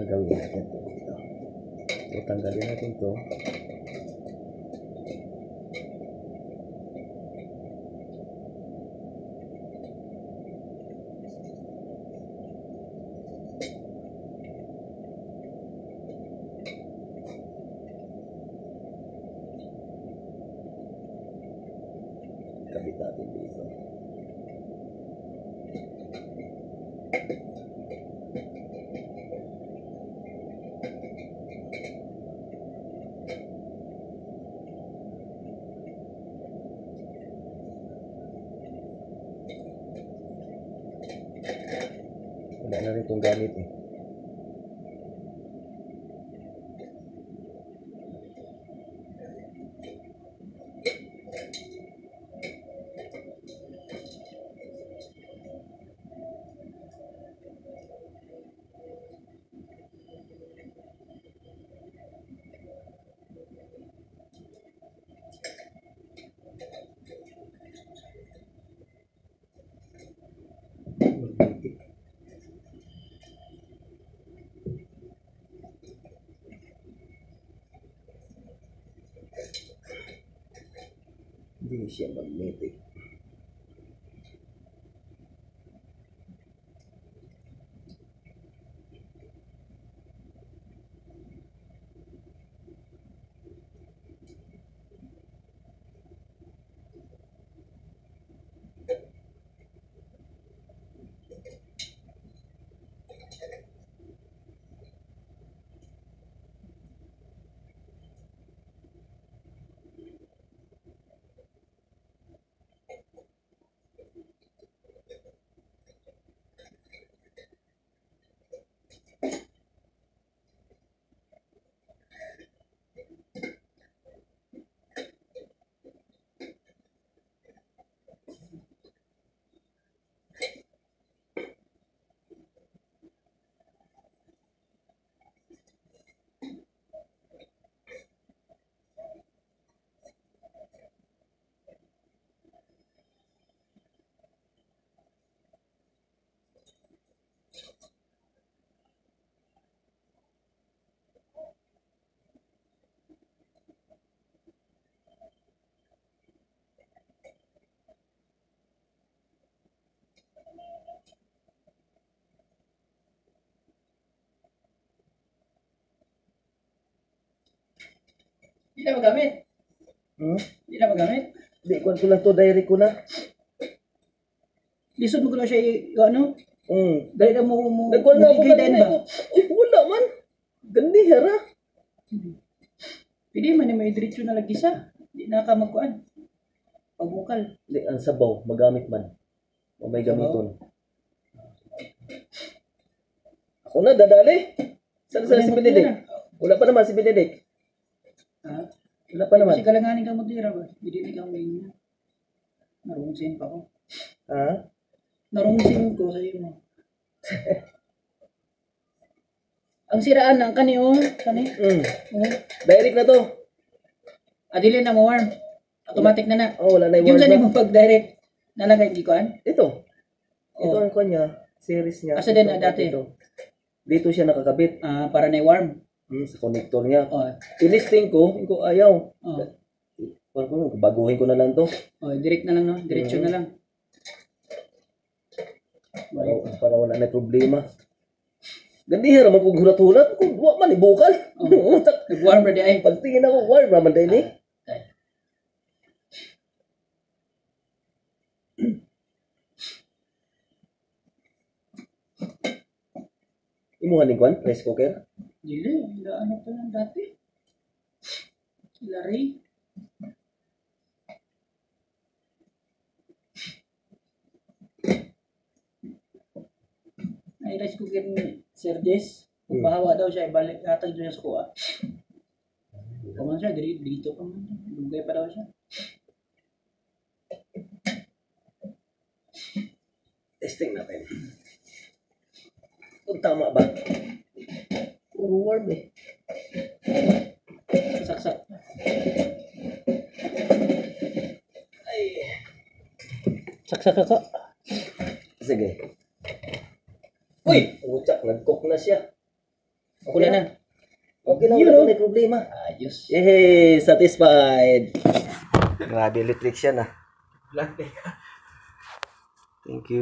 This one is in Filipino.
Gagawin natin ito. So, tanggalin natin ito. Kabit natin dito. Wala na rin itong gamit eh. Hindi siya magnetic. Hindi na magamit. Hindi na magamit. Hindi ko lang to, diary ko na. Lisod mo ko na siya ano? Dahil na mo Nagkuhan nga ako bigay kanina. ba? Uy, wala man. Gandi, hara. Pwede man may diretso na lagi sa. Hindi na ka magkuhan. Pagbukal. Hindi, ang sabaw, magamit man. O may gamiton. Ako na, dadali. Saan si Benedict? Wala pa naman si Benedict. Ha? Wala pa naman. Kasi galanganin ka mo tira ba? Hindi na kang main niya. Narungsin pa ko. Ha? Narungsin ko sa iyo mo. Ang siraan ng kani oh. Kani? Direct na to. Adili na mo warm. Automatic na na. Oh, wala na yung Yung warm saan na. mo pag-direct nalagay di ko an? Ito. Ito Oh. ang kanya. Series niya. Asa din na dati? Dito siya nakakabit. Para na warm. Sa connector niya. Oh. Ilisting ko ayaw. Oh. Baguhin ko na lang to. Oh, direct na lang no. Diretso na lang. Para wala na problema. Gandi hara maghulat-hulat ko, wa man ibukal. Nag-warm ready ay. Pagtingin ako, warm raman din eh. Imuhan ni Kwan, rice cooker. Dili, ano pa lang dati. Lari. Ay rice cooker ni Sir Jess. Kung pahawa daw siya, ibalik atag siya sa kuha. Kung siya, dito pa man. Lugay pa daw siya. Testing natin. Kung tama ba? Puro warm eh. Saksak. Ay. Saksak ka. Sige. Uy! Utsak, nag-cook na siya. Okay na. Okay lang, You wala know. pa may problema. Ayos. Yay! Satisfied! Grabe, electrician ah. Thank you.